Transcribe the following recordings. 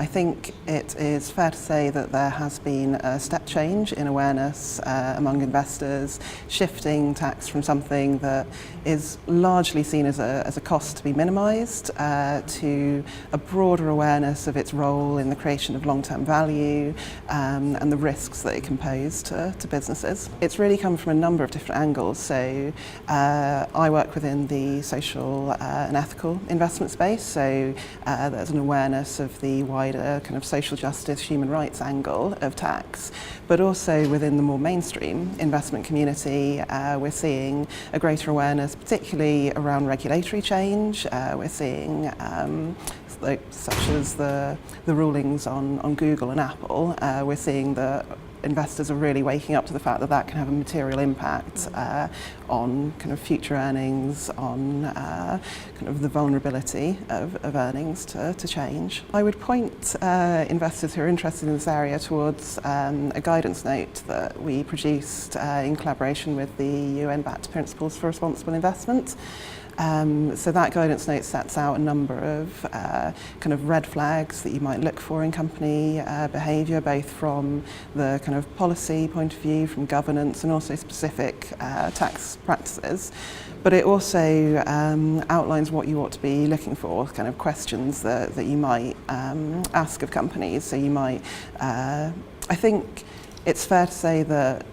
I think it is fair to say that there has been a step change in awareness among investors, shifting tax from something that is largely seen as a cost to be minimised to a broader awareness of its role in the creation of long-term value and the risks that it can pose to businesses. It's really come from a number of different angles. So I work within the social and ethical investment space, so there's an awareness of the wider kind of social justice, human rights angle of tax, but also within the more mainstream investment community, we're seeing a greater awareness, particularly around regulatory change. We're seeing such as the rulings on Google and Apple. We're seeing that investors are really waking up to the fact that that can have a material impact on kind of future earnings, on kind of the vulnerability of earnings to change. I would point investors who are interested in this area towards a guidance note that we produced in collaboration with the UN-backed Principles for Responsible Investment. So that guidance note sets out a number of kind of red flags that you might look for in company behaviour, both from the kind of policy point of view, from governance, and also specific tax practices. But it also outlines what you ought to be looking for, kind of questions that you might ask of companies. So you might, I think it's fair to say that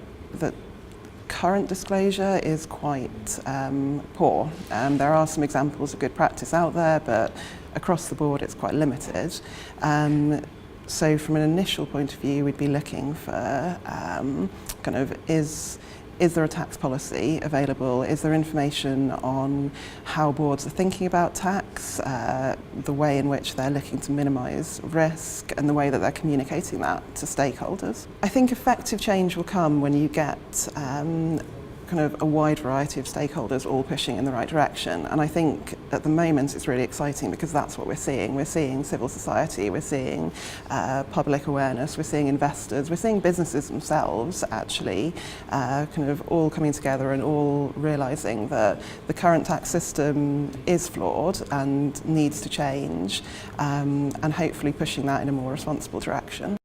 current disclosure is quite poor. There are some examples of good practice out there, but across the board it's quite limited. So from an initial point of view, we'd be looking for kind of is there a tax policy available? Is there information on how boards are thinking about tax, the way in which they're looking to minimise risk, and the way that they're communicating that to stakeholders? I think effective change will come when you get kind of a wide variety of stakeholders all pushing in the right direction. And I think at the moment it's really exciting because that's what we're seeing. We're seeing civil society, we're seeing public awareness, we're seeing investors, we're seeing businesses themselves actually kind of all coming together and all realising that the current tax system is flawed and needs to change, and hopefully pushing that in a more responsible direction.